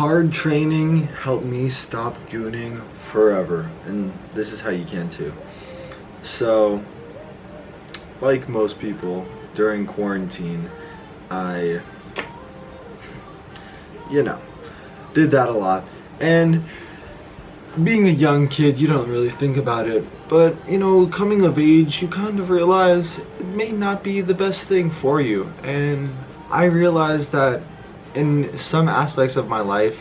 hard training helped me stop gooning forever, and this is how you can too. So, like most people, during quarantine, I, did that a lot. And being a young kid, you don't really think about it, but coming of age, you kind of realize it may not be the best thing for you. And I realized that in some aspects of my life,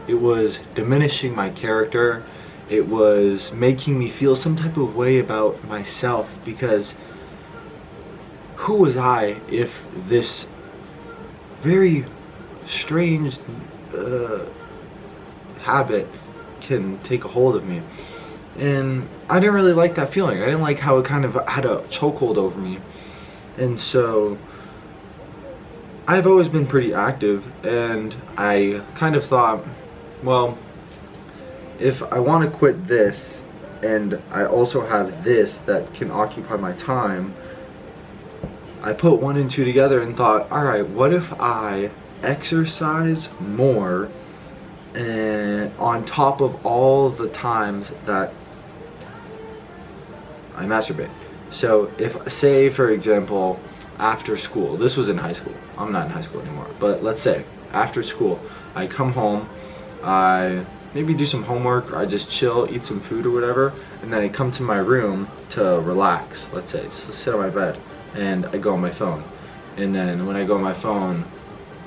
it was diminishing my character. It was making me feel some type of way about myself, because who was I if this very strange habit can take a hold of me? And I didn't really like that feeling. I didn't like how it kind of had a chokehold over me. And so I've always been pretty active, and I kind of thought, well, if I want to quit this and I also have this that can occupy my time, I put one and two together and thought, alright, what if I exercise more and on top of all the times that I masturbate? So if, say for example, after school, this was in high school, I'm not in high school anymore, but let's say after school I come home, I maybe do some homework, or I just chill, eat some food or whatever, and then I come to my room to relax, let's say, sit on my bed, and I go on my phone. And then when I go on my phone,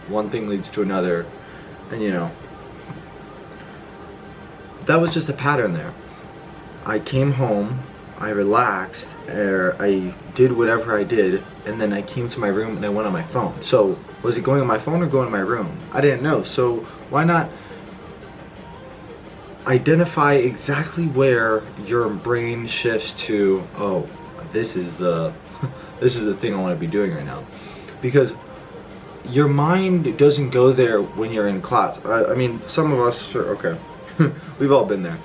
one thing leads to another, and that was just a pattern there. I came home, I relaxed, or I did whatever I did, and then I came to my room and I went on my phone. So was it going on my phone or going to my room? I didn't know. So why not identify exactly where your brain shifts to, oh, this is the this is the thing I want to be doing right now? Because your mind doesn't go there when you're in class. I mean, some of us, sure, okay, we've all been there.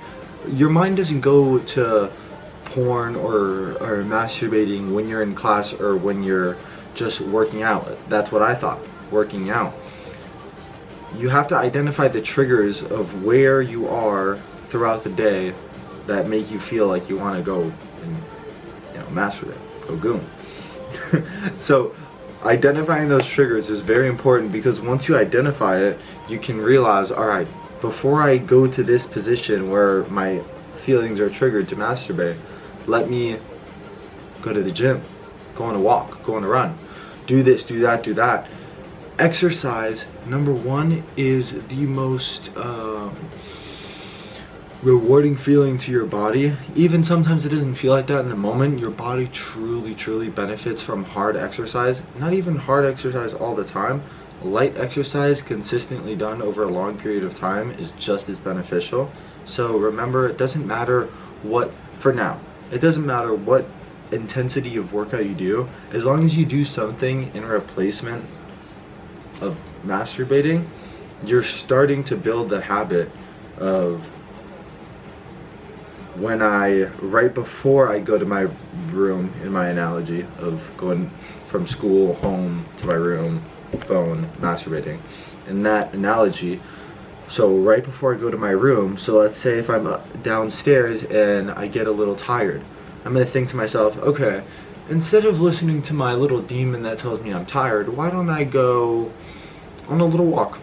Your mind doesn't go to porn or masturbating when you're in class or when you're just working out. That's what I thought, working out. You have to identify the triggers of where you are throughout the day that make you feel like you want to go and masturbate, go goon. So identifying those triggers is very important, because once you identify it, you can realize, alright, before I go to this position where my feelings are triggered to masturbate, let me go to the gym, go on a walk, go on a run, do this, do that, do that. Exercise, number one, is the most rewarding feeling to your body. Even sometimes it doesn't feel like that in the moment. Your body truly benefits from hard exercise. Not even hard exercise all the time. Light exercise consistently done over a long period of time is just as beneficial. So remember, it doesn't matter what, for now, it doesn't matter what intensity of workout you do, as long as you do something in replacement of masturbating, you're starting to build the habit of, right before I go to my room, in my analogy of going from school home to my room, phone, masturbating, in that analogy, so right before I go to my room, so let's say if I'm downstairs and I get a little tired, I'm gonna think to myself, okay, instead of listening to my little demon that tells me I'm tired, why don't I go on a little walk?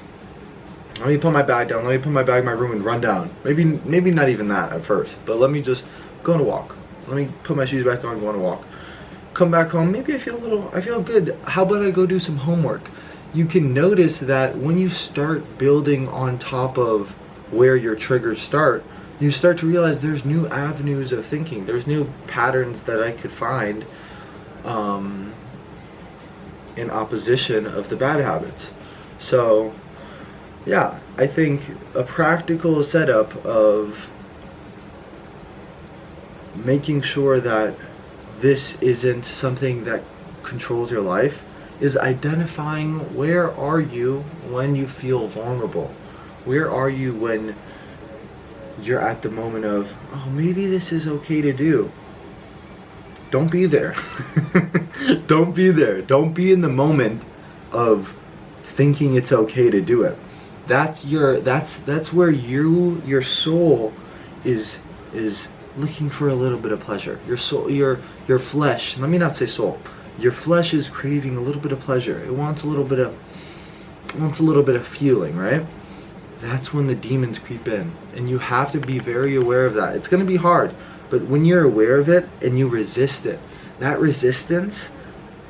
Let me put my bag down, let me put my bag in my room and run down. Maybe not even that at first, but let me just go on a walk. Let me put my shoes back on, go on a walk. Come back home, maybe I feel good. How about I go do some homework? You can notice that when you start building on top of where your triggers start, you start to realize there's new avenues of thinking. There's new patterns that I could find in opposition of the bad habits. So yeah, I think a practical setup of making sure that this isn't something that controls your life is identifying where are you when you feel vulnerable. Where are you when you're at the moment of, oh, maybe this is okay to do. Don't be there. Don't be there. Don't be in the moment of thinking it's okay to do it. That's where your soul is looking for a little bit of pleasure. Your soul, your flesh, let me not say soul. Your flesh is craving a little bit of pleasure. It wants a little bit of feeling, right? That's when the demons creep in, and you have to be very aware of that. It's going to be hard, but when you're aware of it and you resist it, that resistance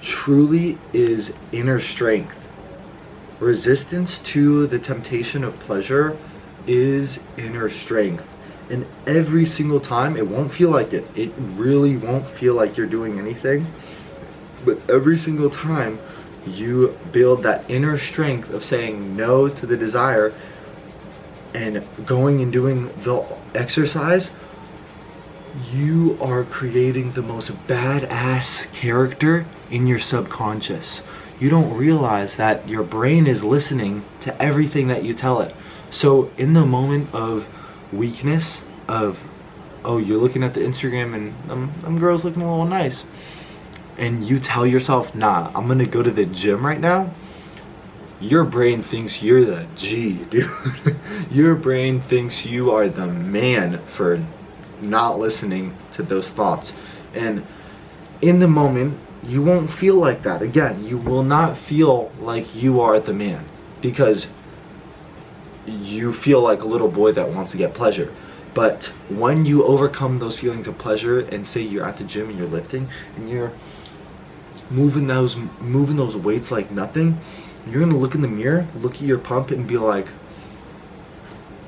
truly is inner strength. Resistance to the temptation of pleasure is inner strength. And every single time, it won't feel like it. It really won't feel like you're doing anything. But every single time you build that inner strength of saying no to the desire and going and doing the exercise, you are creating the most badass character in your subconscious. You don't realize that your brain is listening to everything that you tell it. So in the moment of weakness, of, oh, you're looking at the Instagram and them girls looking a little nice, and you tell yourself, nah, I'm gonna go to the gym right now, your brain thinks you're the G, dude. Your brain thinks you are the man for not listening to those thoughts. And in the moment, you won't feel like that. Again, you will not feel like you are the man, because you feel like a little boy that wants to get pleasure. But when you overcome those feelings of pleasure, and say you're at the gym and you're lifting and you're moving those weights like nothing, you're gonna look in the mirror, look at your pump, and be like,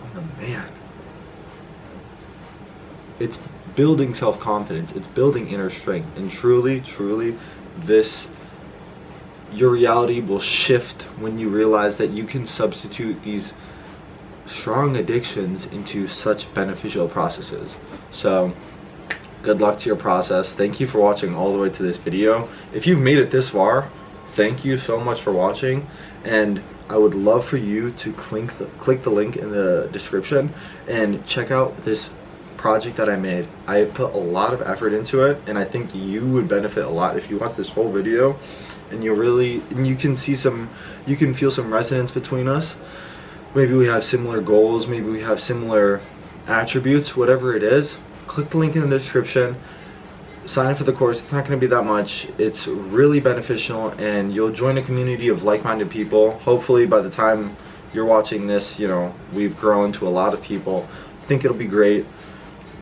I'm the man. It's building self-confidence, it's building inner strength, and truly, your reality will shift when you realize that you can substitute these strong addictions into such beneficial processes. So good luck to your process. Thank you for watching all the way to this video. If you've made it this far, thank you so much for watching, and I would love for you to click the link in the description and check out this project that I made. I put a lot of effort into it, and I think you would benefit a lot if you watch this whole video, and you can feel some resonance between us. Maybe we have similar goals, maybe we have similar attributes, whatever it is. Click the link in the description. Sign up for the course. It's not going to be that much. It's really beneficial, and you'll join a community of like-minded people. Hopefully by the time you're watching this, you know, we've grown to a lot of people. I think it'll be great.